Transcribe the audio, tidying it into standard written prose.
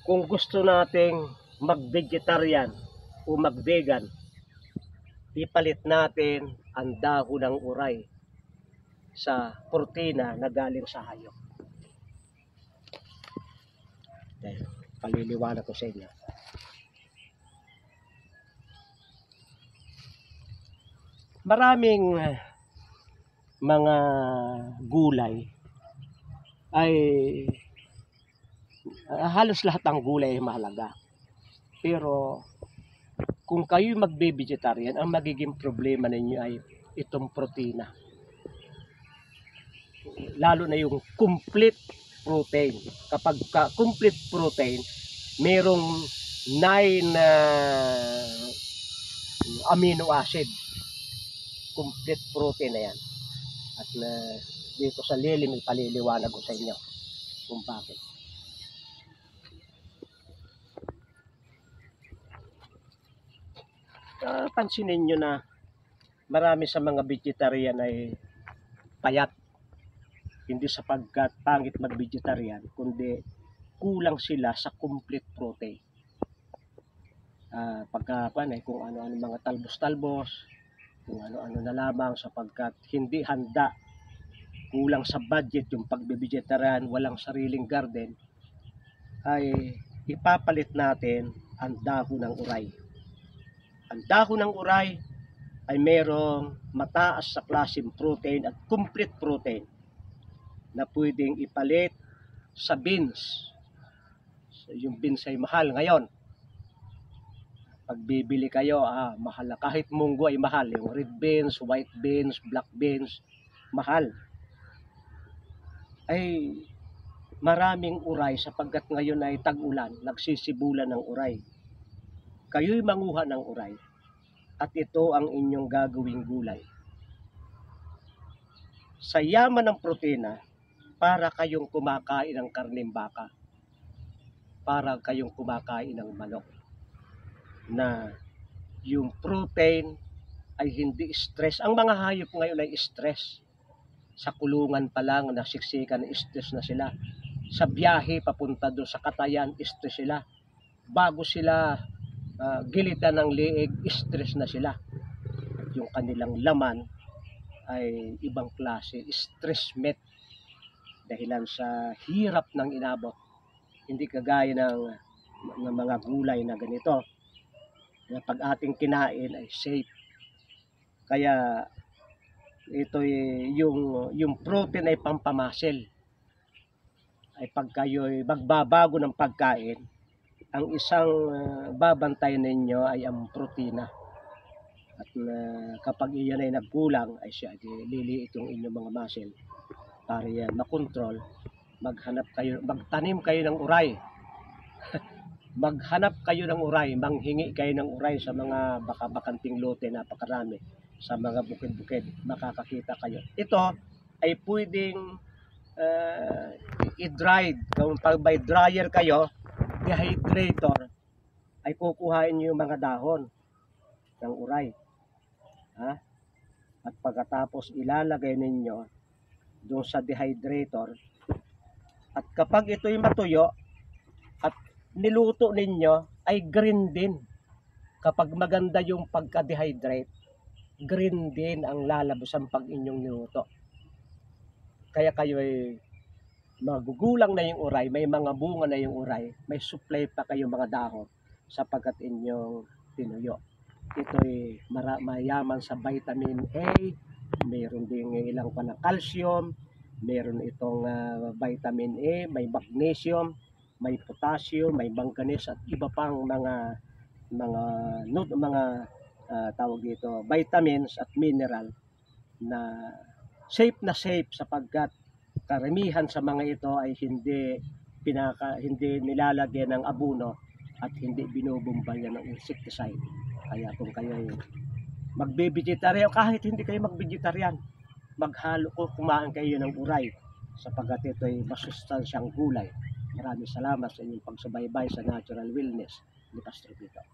Kung gusto nating mag-vegetarian o mag-vegan, ipalit natin ang dahon ng uray sa protina na galing sa hayop. Dahil paliliwanag ko sa inyo. Maraming mga gulay ay halos lahat ng gulay ay mahalaga. Pero kung kayo magbe-vegetarian, ang magiging problema ninyo ay itong protina. Lalo na yung complete protein. Kapag complete protein, merong 9 amino acid. Complete protein na yan. At dito sa lilim, ipaliliwanag ko sa inyo kung bakit. Pansinin nyo na marami sa mga vegetarian ay payat. Hindi sapagkat pangit mag-vegetarian, kundi kulang sila sa complete protein. Kung ano-ano mga talbos-talbos, kung ano-ano na lamang sapagkat hindi handa, kulang sa budget yung pag-vegetarian, walang sariling garden, ay ipapalit natin ang dahon ng uray. Ang dahon ng uray ay merong mataas sa klaseng protein at complete protein na pwedeng ipalit sa beans. So, yung beans ay mahal ngayon. Pag bibili kayo, mahal na. Kahit munggo ay mahal. Yung red beans, white beans, black beans, mahal. Ay maraming uray sapagkat ngayon ay tag-ulan, nagsisibulan ng uray. Kayo'y manguha ng uray at ito ang inyong gagawing gulay. Sa yaman ng protina, para kayong kumakain ng karneng baka, para kayong kumakain ng manok, na yung protein ay hindi stress. Ang mga hayop ngayon ay stress. Sa kulungan pa lang, nasiksikan, stress na sila. Sa biyahe, papunta doon sa katayan, stress sila. Bago sila gilitan ng liig, stress na sila. At yung kanilang laman ay ibang klase, stress met. Dahilan sa hirap ng inabot. Hindi kagaya ng mga gulay na ganito. Na pag ating kinain ay safe. Kaya ito yung protein ay pampamasil. Ay pag kayo'y magbabago ng pagkain, ang isang babantayan ninyo ay ang protina. At kapag iyan ay nagkulang, ay siya liliit yung inyong mga muscle. Para yan makontrol, magtanim kayo ng uray. Maghanap kayo ng uray, manghingi kayo ng uray sa mga bakanting lote, napakarami. Sa mga bukid-bukid, makakakita kayo. Ito ay pwedeng i-dried. Kung pag by dryer kayo, dehydrator, ay kukuhain nyo yung mga dahon ng uray. At pagkatapos ilalagay ninyo doon sa dehydrator. At kapag ito'y matuyo at niluto ninyo, ay green din. Kapag maganda yung pagka-dehydrate, green din ang lalabasan pag inyong niluto. Kaya kayo ay magugulang na yung uray, may mga bunga na yung uray, may supply pa kayo mga dahon sapagkat inyong tinuyo. Ito ay mayaman sa vitamin A, mayroon din ilang pa na calcium, mayroon itong vitamin A, may magnesium, may potassium, may manganese at iba pang mga tawag dito, vitamins at mineral na safe sapagkat karamihan sa mga ito ay hindi nilalagyan ng abono at hindi binubumbayan ng insecticide. Kaya kung kayo ay magbe-vegetarian, kahit hindi kayo mag-vegetarian, kumain kayo ng uray sapagkat ito ay masustansyang gulay. Maraming salamat sa inyong pagsubaybay sa Natural Wellness ni Pastor Vito.